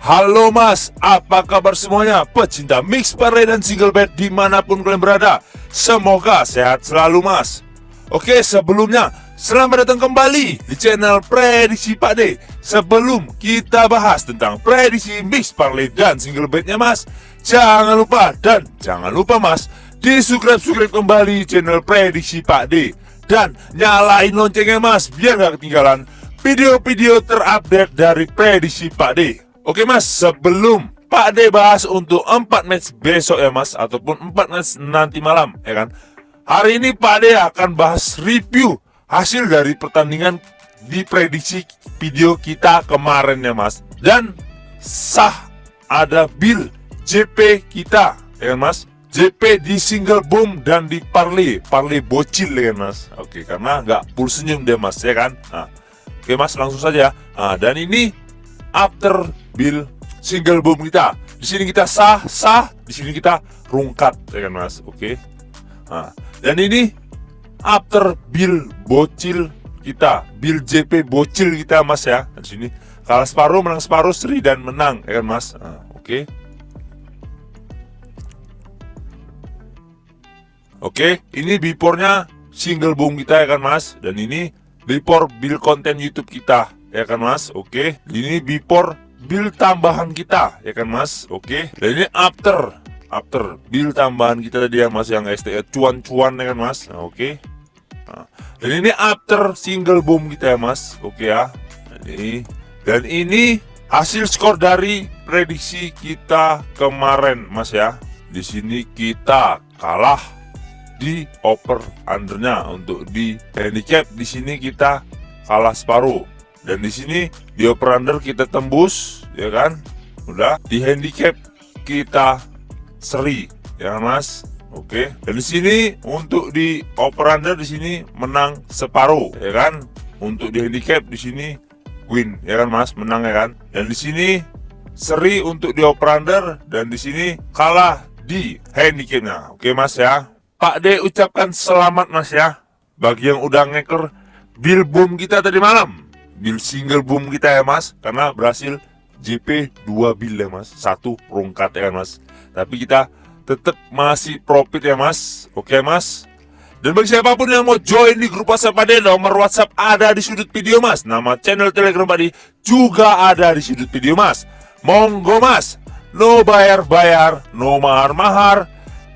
Halo mas, apa kabar semuanya? Pecinta mix parlay dan single bet dimanapun kalian berada, semoga sehat selalu mas. Oke, sebelumnya selamat datang kembali di channel Prediksi Pak D. Sebelum kita bahas tentang prediksi mix parlay dan single betnya mas, jangan lupa mas, di subscribe kembali channel Prediksi Pak D dan nyalain loncengnya mas, biar gak ketinggalan video-video terupdate dari Prediksi Pak D. Oke mas, sebelum Pak D bahas untuk 4 match besok ya mas, ataupun 4 match nanti malam ya kan, hari ini Pak D akan bahas review hasil dari pertandingan di prediksi video kita kemarin ya mas. Dan sah ada bill JP kita ya kan mas, JP di single boom dan di parlay bocil ya kan mas. Oke, karena nggak full senyum dia mas ya kan. Nah, oke mas, langsung saja. Nah, dan ini after bill single boom kita. Di sini kita sah, di sini kita rungkat ya kan mas. Oke. Nah, dan ini after bill bocil kita, bill JP bocil kita mas ya. Di sini kalah separuh, menang separuh, seri dan menang ya kan mas. Nah, oke. Oke, ini beforenya single boom kita ya kan mas. Dan ini before bill konten YouTube kita ya kan mas. Oke, ini before bill tambahan kita ya kan mas. Oke, dan ini after bill tambahan kita tadi ya mas, yang STE cuan-cuan ya kan mas. Nah, oke. Nah, dan ini after single boom kita ya mas. Oke ya. Dan ini hasil skor dari prediksi kita kemarin mas ya. Di sini kita kalah di over undernya. Untuk di handicap di sini kita kalah separuh. Dan di sini di over under kita tembus ya kan. Udah di handicap kita seri ya mas. Oke. Dan di sini untuk di over under di sini menang separuh ya kan. Untuk di handicap di sini win ya kan mas, menang ya kan. Dan di sini seri untuk di over under dan di sini kalah di handicapnya. Oke mas ya. Pak D ucapkan selamat mas ya bagi yang udah ngeker bill boom kita tadi malam, bill single boom kita ya mas, karena berhasil JP 2 bill ya mas, 1 rungkat ya kan mas. Tapi kita tetap masih profit ya mas. Oke mas. Dan bagi siapapun yang mau join di grup WhatsApp Pak D, nomor WhatsApp ada di sudut video mas. Nama channel Telegram Pak D juga ada di sudut video mas. Monggo mas, no bayar-bayar, no mahar-mahar,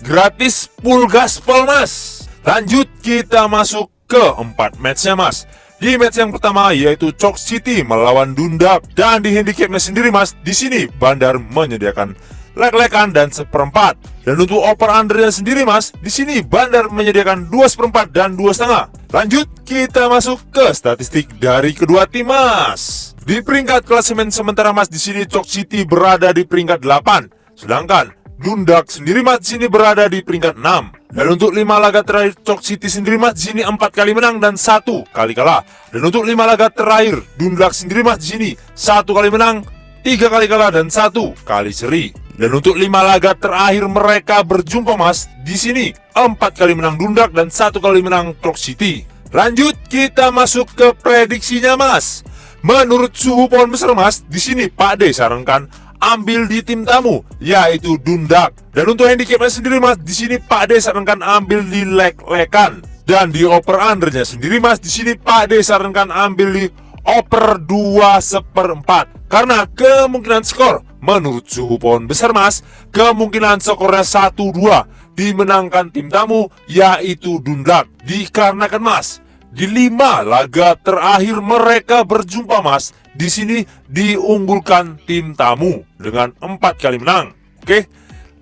gratis full gaspol mas. Lanjut kita masuk ke 4 matchnya mas. Di match yang pertama yaitu Chalk City melawan Dundap, dan di handicapnya sendiri mas, di sini Bandar menyediakan lek-lekan dan 1/4. Dan untuk over undernya sendiri mas, di sini Bandar menyediakan 2/4 dan 2,5. Lanjut kita masuk ke statistik dari kedua tim mas. Di peringkat klasemen sementara mas, di sini Chalk City berada di peringkat 8, sedangkan Dundak sendiri mas di sini berada di peringkat 6. Dan untuk 5 laga terakhir Chalk City sendiri mas di sini 4 kali menang dan 1 kali kalah. Dan untuk 5 laga terakhir Dundak sendiri mas di sini 1 kali menang, 3 kali kalah dan 1 kali seri. Dan untuk 5 laga terakhir mereka berjumpa mas, di sini 4 kali menang Dundak dan 1 kali menang Chalk City. Lanjut kita masuk ke prediksinya mas. Menurut suhu pohon besar mas, di sini Pak D sarankan ambil di tim tamu yaitu Dundak. Dan untuk handicapnya sendiri mas, di sini Pak D sarankan ambil di lek-lekan. Dan di over undernya sendiri mas, di sini Pak D sarankan ambil di over 2/4. Karena kemungkinan skor menurut suhu pohon besar mas, kemungkinan skornya 1-2 dimenangkan tim tamu yaitu Dundak. Dikarenakan mas, di 5 laga terakhir mereka berjumpa mas, di sini diunggulkan tim tamu dengan 4 kali menang. Oke.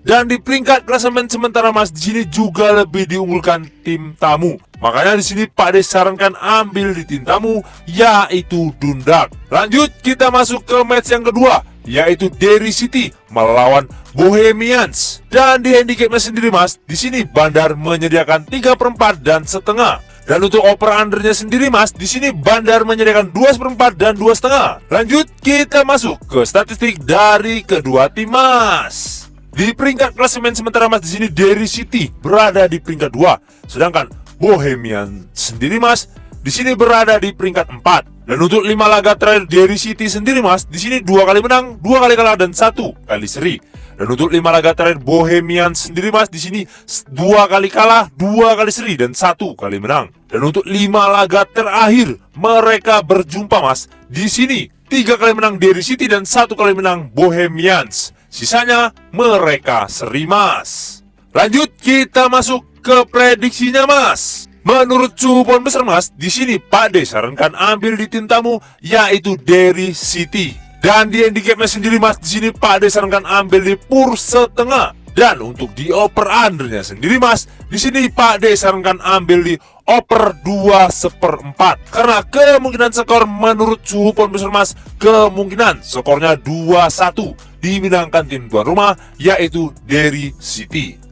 Dan di peringkat klasemen sementara mas, di sini juga lebih diunggulkan tim tamu. Makanya di sini Pak D sarankan ambil di tim tamu yaitu Dundak. Lanjut kita masuk ke match yang kedua yaitu Derry City melawan Bohemians. Dan di handicapnya sendiri mas, di sini Bandar menyediakan 3/4 dan setengah. Dan untuk over undernya sendiri mas, di sini Bandar menyediakan 2/4 dan 2,5. Lanjut kita masuk ke statistik dari kedua tim mas. Di peringkat klasemen sementara mas, di sini Derry City berada di peringkat 2, sedangkan Bohemian sendiri mas, di sini berada di peringkat 4. Dan untuk 5 laga terakhir Derry City sendiri mas, di sini 2 kali menang, 2 kali kalah dan 1 kali seri. Dan untuk 5 laga terakhir Bohemian sendiri mas, di sini 2 kali kalah, 2 kali seri dan 1 kali menang. Dan untuk 5 laga terakhir mereka berjumpa mas, di sini 3 kali menang Derry City dan 1 kali menang Bohemians. Sisanya mereka seri mas. Lanjut kita masuk ke prediksinya mas. Menurut suhu pohon besar mas, di sini Pak D sarankan ambil di tim tamu yaitu Derry City. Dan di handicapnya sendiri mas, di sini Pak D sarankan ambil di pur setengah. Dan untuk di over undernya sendiri mas, di sini Pak D sarankan ambil di over 2/4. Karena kemungkinan skor menurut suhu pohon besar mas, kemungkinan skornya 2-1 dimenangkan tim tuan rumah yaitu Derry City.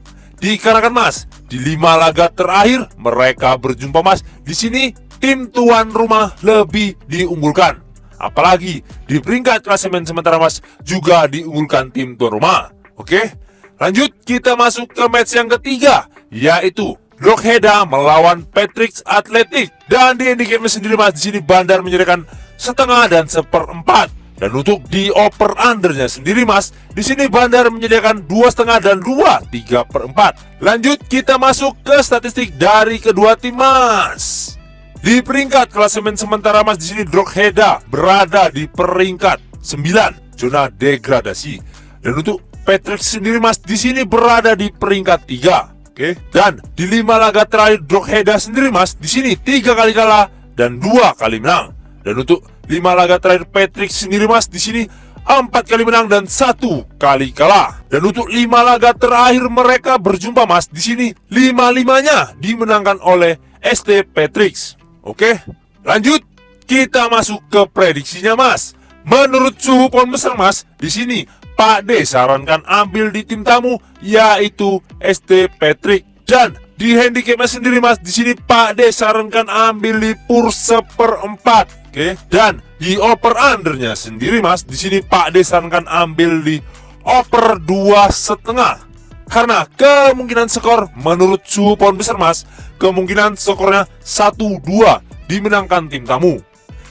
Dikarenakan mas, di 5 laga terakhir mereka berjumpa mas, di sini tim tuan rumah lebih diunggulkan. Apalagi di peringkat klasemen sementara mas juga diunggulkan tim tuan rumah. Oke, lanjut kita masuk ke match yang ketiga yaitu Drogheda melawan Patrick Athletic. Dan di handicapnya sendiri mas, di sini Bandar menyediakan setengah dan 1/4. Dan untuk di over undernya sendiri mas, di sini Bandar menyediakan 2,5 dan 2/3/4. Lanjut kita masuk ke statistik dari kedua tim mas. Di peringkat klasemen sementara mas, di sini Drogheda berada di peringkat 9 zona degradasi. Dan untuk Patrick sendiri mas, di sini berada di peringkat 3. Oke. Dan di 5 laga terakhir Drogheda sendiri mas, di sini 3 kali kalah dan 2 kali menang. Dan untuk 5 laga terakhir Patrick sendiri mas, di sini 4 kali menang dan 1 kali kalah. Dan untuk 5 laga terakhir mereka berjumpa mas, di sini 5-5-nya dimenangkan oleh ST Patrick. Oke, lanjut kita masuk ke prediksinya mas. Menurut suhu pohon besar mas, di sini Pak D sarankan ambil di tim tamu yaitu ST Patrick. Dan di handicapnya sendiri mas, di sini Pak D sarankan ambil di pur 1/4. Oke, dan di over undernya sendiri mas, di sini Pak D sarankan ambil di over 2,5. Karena kemungkinan skor menurut suhu pohon besar mas, kemungkinan skornya 1-2 dimenangkan tim tamu.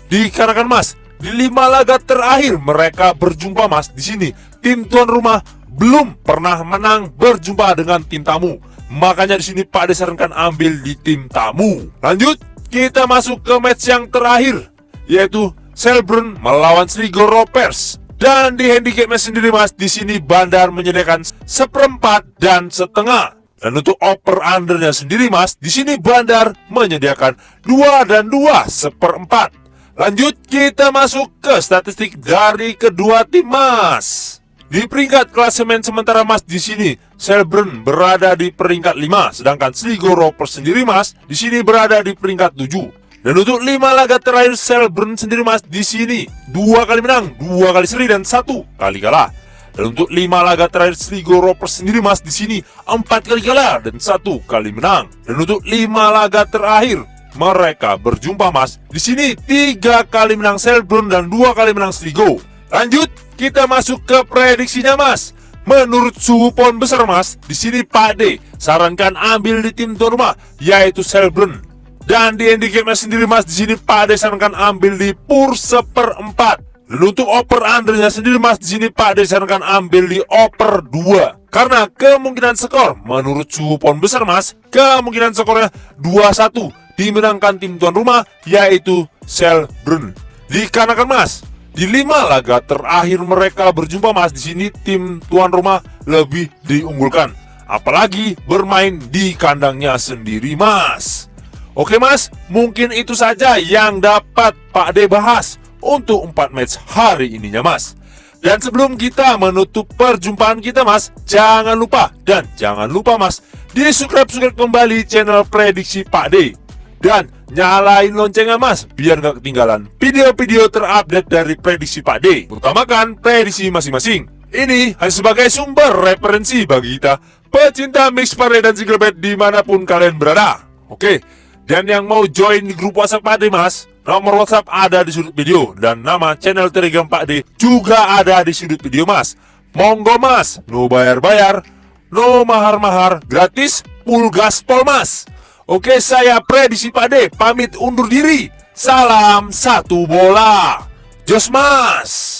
Dikarenakan mas, di 5 laga terakhir mereka berjumpa mas, di sini tim tuan rumah belum pernah menang berjumpa dengan tim tamu. Makanya di sini Pak D sarankan ambil di tim tamu. Lanjut kita masuk ke match yang terakhir yaitu Shelbourne melawan Sligo Rovers. Dan di handicapnya sendiri mas, di sini Bandar menyediakan 1/4 dan setengah. Dan untuk over undernya sendiri mas, di sini Bandar menyediakan 2 dan 2/4. Lanjut kita masuk ke statistik dari kedua tim mas. Di peringkat klasemen sementara mas, di sini Shelbourne berada di peringkat 5, sedangkan Sligo Rovers sendiri mas, di sini berada di peringkat 7. Dan untuk 5 laga terakhir Shelbourne sendiri mas, di sini 2 kali menang, 2 kali seri dan 1 kali kalah. Dan untuk 5 laga terakhir Sligo Rovers sendiri mas, di sini 4 kali kalah dan 1 kali menang. Dan untuk 5 laga terakhir mereka berjumpa mas, di sini 3 kali menang Shelbourne dan 2 kali menang Sligo. Lanjut kita masuk ke prediksinya mas. Menurut suhu pohon besar mas, di sini Pak D sarankan ambil di tim tuan rumah yaitu Shelbourne. Dan di handicapnya sendiri mas, di sini Pak D sarankan ambil di pur 1/4. Dan untuk over undernya sendiri mas, di sini Pak D sarankan ambil di over 2. Karena kemungkinan skor menurut suhu pohon besar mas, kemungkinan skornya 2-1 dimenangkan tim tuan rumah yaitu Shelbourne. Dikarenakan mas, di 5 laga terakhir mereka berjumpa mas, di sini tim tuan rumah lebih diunggulkan. Apalagi bermain di kandangnya sendiri mas. Oke mas, mungkin itu saja yang dapat Pak D bahas untuk 4 match hari ininya mas. Dan sebelum kita menutup perjumpaan kita mas, jangan lupa mas, di subscribe kembali channel prediksi Pak D. Dan nyalain loncengnya mas, biar gak ketinggalan video-video terupdate dari prediksi Pak D. Utamakan prediksi masing-masing. Ini hanya sebagai sumber referensi bagi kita pecinta mix Pak D dan single bed dimanapun kalian berada. Oke. Dan yang mau join di grup WhatsApp Pak D mas, nomor WhatsApp ada di sudut video. Dan nama channel Telegram Pak D juga ada di sudut video mas. Monggo mas, no bayar-bayar, no mahar-mahar, gratis, full gaspol mas. Oke, saya prediksi Pak D pamit undur diri. Salam satu bola. Jos Mas.